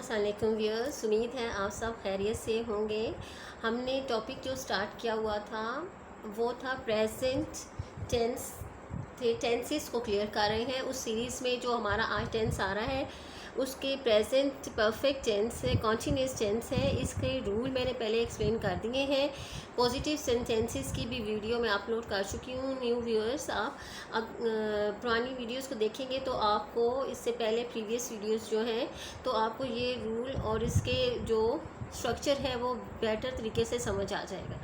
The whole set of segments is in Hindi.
अस्सलाम वालेकुम व्यूअर्स, उम्मीद है आप सब खैरियत से होंगे। हमने टॉपिक जो स्टार्ट किया हुआ था वो था प्रेजेंट टेंस टेंसेस को क्लियर कर रहे हैं। उस सीरीज़ में जो हमारा आज टेंस आ रहा है उसके प्रेजेंट परफेक्ट टेंस है, कॉन्टीन्यूअस टेंस है। इसके रूल मैंने पहले एक्सप्लेन कर दिए हैं। पॉजिटिव सेंटेंसेस की भी वीडियो मैं अपलोड कर चुकी हूँ। न्यू व्यूअर्स आप पुरानी वीडियोस को देखेंगे तो आपको इससे पहले प्रीवियस वीडियोस जो हैं तो आपको ये रूल और इसके जो स्ट्रक्चर है वो बेटर तरीके से समझ आ जाएगा।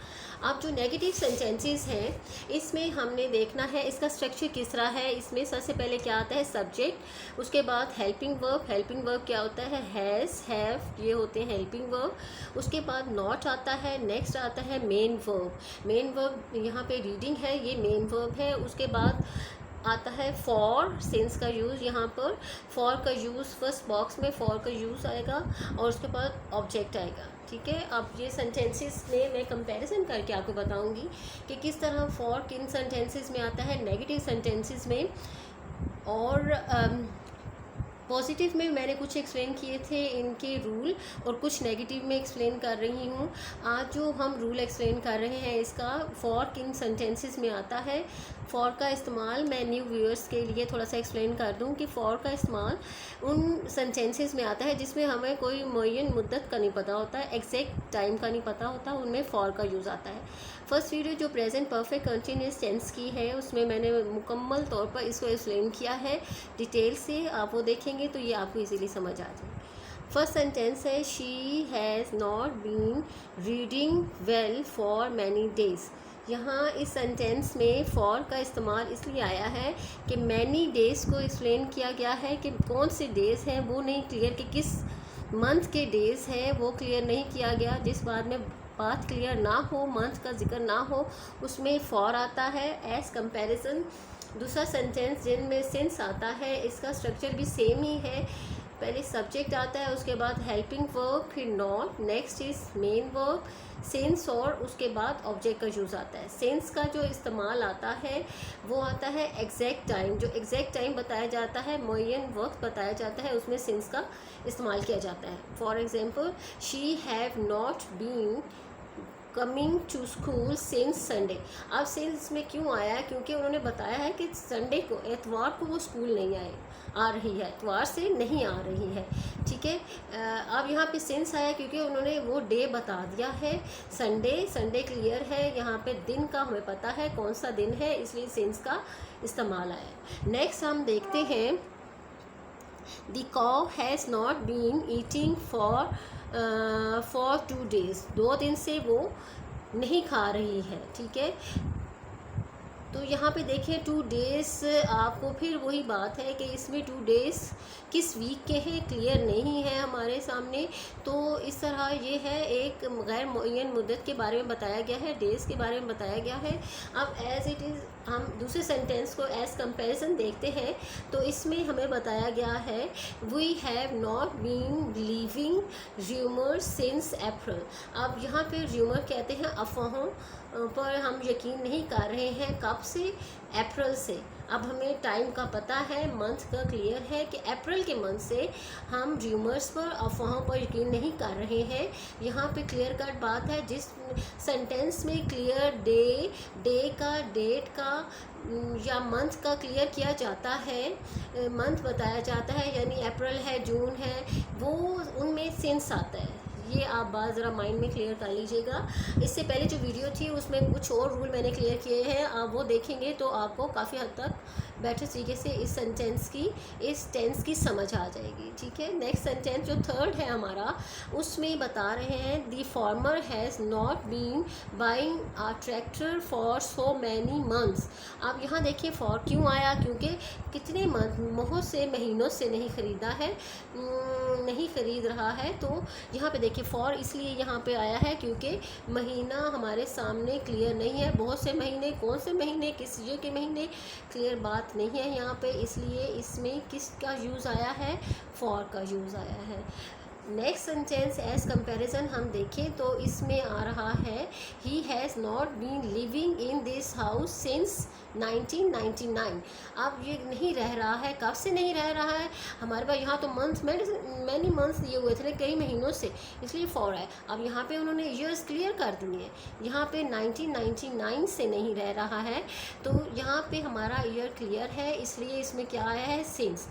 अब जो नेगेटिव सेंटेंसेस हैं इसमें हमने देखना है इसका स्ट्रक्चर किस तरह है। इसमें सबसे पहले क्या आता है सब्जेक्ट, उसके बाद हेल्पिंग वर्ब। हेल्पिंग वर्ब क्या होता है हैज़, हैव, ये होते हैं हेल्पिंग वर्ब। उसके बाद नॉट आता है। नेक्स्ट आता है मेन वर्ब। मेन वर्ब यहाँ पे रीडिंग है, ये मेन वर्ब है। उसके बाद आता है फॉर, सिंस का यूज़। यहाँ पर फॉर का यूज़ फर्स्ट बॉक्स में फॉर का यूज़ आएगा और उसके बाद ऑब्जेक्ट आएगा। ठीक है, अब ये सेंटेंसेस में मैं कंपैरिजन करके आपको बताऊंगी कि किस तरह फॉर किन सेंटेंसेस में आता है, नेगेटिव सेंटेंसेस में। और पॉजिटिव में मैंने कुछ एक्सप्लेन किए थे इनके रूल और कुछ नेगेटिव में एक्सप्लेन कर रही हूँ। आज जो हम रूल एक्सप्लेन कर रहे हैं इसका फॉर किन सेंटेंसेस में आता है। फॉर का इस्तेमाल मैं न्यू व्यूअर्स के लिए थोड़ा सा एक्सप्लेन कर दूँ कि फ़ॉर का इस्तेमाल उन सेंटेंसेस में आता है जिसमें हमें कोई मुअय्यन मुद्दत का नहीं पता होता है, एग्जैक्ट टाइम का नहीं पता होता, उनमें फॉर का यूज़ आता है। फर्स्ट वीडियो जो प्रेजेंट परफेक्ट कंटिन्यूअस टेंस की है उसमें मैंने मुकम्मल तौर पर इसको एक्सप्लेन किया है डिटेल से। आप वो देखेंगे तो ये आपको इजीली समझ आ जाए। फर्स्ट सेंटेंस है she has not been reading well for many days. यहाँ इस सेंटेंस में फॉर का इस्तेमाल इसलिए आया है कि मैनी डेज़ को एक्सप्लेन किया गया है कि कौन से डेज़ हैं वो नहीं क्लियर, कि किस मंथ के डेज़ हैं वो क्लियर नहीं किया गया। जिस बात में बात क्लियर ना हो, मंथ का जिक्र ना हो, उसमें फॉर आता है एज कंपैरिजन। दूसरा सेंटेंस जिनमें सिंस आता है इसका स्ट्रक्चर भी सेम ही है। पहले सब्जेक्ट आता है, उसके बाद हेल्पिंग वर्ब, फिर not, next is main verb, since और उसके बाद ऑब्जेक्ट का यूज़ आता है। सिंस का जो इस्तेमाल आता है वो आता है एग्जैक्ट टाइम। जो एग्जैक्ट टाइम बताया जाता है, मुअय्यन वक्त बताया जाता है, उसमें सिंस का इस्तेमाल किया जाता है। For example she have not been coming to school since Sunday. अब सिंस में क्यों आया है, क्योंकि उन्होंने बताया है कि संडे को, एतवार को वो स्कूल नहीं आ रही है, एतवार से नहीं आ रही है। ठीक है, अब यहाँ पे सिंस आया क्योंकि उन्होंने वो डे बता दिया है, संडे। संडे क्लियर है, यहाँ पे दिन का हमें पता है कौन सा दिन है, इसलिए सिंस का इस्तेमाल आया। नेक्स्ट हम देखते हैं the cow has not been eating for 2 days। 2 दिन से वो नहीं खा रही है। ठीक है, तो यहाँ पे देखिए 2 days, आपको फिर वही बात है कि इसमें 2 days किस वीक के हैं क्लियर नहीं है हमारे सामने। तो इस तरह ये है, एक गैर मुअय्यन मुद्दत के बारे में बताया गया है, डेज़ के बारे में बताया गया है। अब एज इट इज़ हम दूसरे सेंटेंस को एज कंपैरिजन देखते हैं तो इसमें हमें बताया गया है we have not been believing rumours since April. अब यहाँ पे र्यूमर कहते हैं अफवाहों पर हम यकीन नहीं कर रहे हैं। कब से? अप्रैल से। अब हमें टाइम का पता है, मंथ का क्लियर है कि अप्रैल के मंथ से हम र्यूमर्स पर, अफवाहों पर यकीन नहीं कर रहे हैं। यहाँ पे क्लियर कट बात है। जिस सेंटेंस में क्लियर डे का, डेट का या मंथ का क्लियर किया जाता है, मंथ बताया जाता है, यानी अप्रैल है, जून है, वो उनमें सिंस आता है। ये आप बात ज़रा माइंड में क्लियर कर लीजिएगा। इससे पहले जो वीडियो थी उसमें कुछ और रूल मैंने क्लियर किए हैं, आप वो देखेंगे तो आपको काफ़ी हद तक बेटर तरीके से इस सेंटेंस की, इस टेंस की समझ आ जाएगी। ठीक है, नेक्स्ट सेंटेंस जो थर्ड है हमारा, उसमें बता रहे हैं the farmer has not been buying a tractor for so many months. अब यहाँ देखिए फॉर क्यों आया, क्योंकि कितने मंथ, बहुत से महीनों से नहीं ख़रीदा है, नहीं ख़रीद रहा है। तो यहाँ पे देखिए फॉर इसलिए यहाँ पे आया है क्योंकि महीना हमारे सामने क्लियर नहीं है। बहुत से महीने, कौन से महीने, किस ईयर के महीने, क्लियर बात नहीं है यहाँ पे, इसलिए इसमें किसका यूज़ आया है, फॉर का यूज़ आया है। नेक्स्ट सेंटेंस एज कंपैरिजन हम देखें तो इसमें आ रहा है he has not been living in this house since 1999। अब ये नहीं रह रहा है, कब से नहीं रह रहा है, हमारे पास यहाँ तो मंथ मैनी मंथ्स दिए हुए थे कई महीनों से, इसलिए फॉर है। अब यहाँ पे उन्होंने ईयर्स क्लियर कर दिए हैं, यहाँ पे 1999 से नहीं रह रहा है, तो यहाँ पे हमारा ईयर क्लियर है, इसलिए इसमें क्या आया है, सिंस।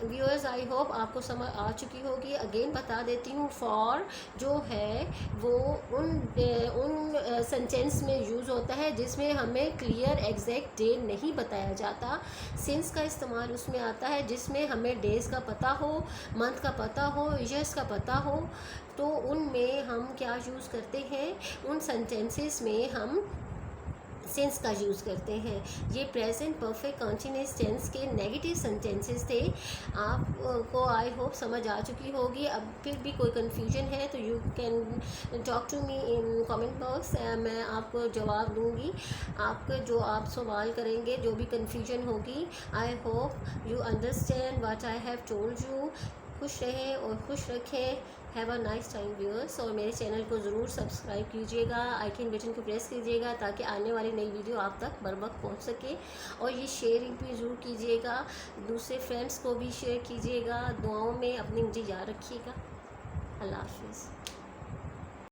व्यूअर्स आई होप आपको समझ आ चुकी होगी। अगेन बता देती हूँ, फॉर जो है वो उन सेंटेंस में यूज़ होता है जिसमें हमें क्लियर एग्जैक्ट डे नहीं बताया जाता। सिंस का इस्तेमाल उसमें आता है जिसमें हमें डेज़ का पता हो, मंथ का पता हो, ईयर्स का पता हो, तो उनमें हम क्या यूज़ करते हैं, उन सेंटेंसेस में हम सिंस का यूज़ करते हैं। ये प्रेजेंट परफेक्ट कंटिन्यूअस टेंस के नेगेटिव सेंटेंसेस थे। आपको आई होप समझ आ चुकी होगी। अब फिर भी कोई कन्फ्यूजन है तो you can talk to me in comment box, मैं आपको जवाब दूंगी। आपके जो आप सवाल करेंगे, जो भी कन्फ्यूजन होगी, I hope you understand what I have told you. खुश रहें और खुश रखें। Have a nice time viewers. और मेरे चैनल को ज़रूर सब्सक्राइब कीजिएगा, आइकन बटन को प्रेस कीजिएगा ताकि आने वाली नई वीडियो आप तक बर वक्त पहुँच सके। और ये शेयरिंग भी ज़रूर कीजिएगा, दूसरे फ्रेंड्स को भी शेयर कीजिएगा। दुआओं में अपनी मुझे याद रखिएगा। अल्लाह हाफिज़।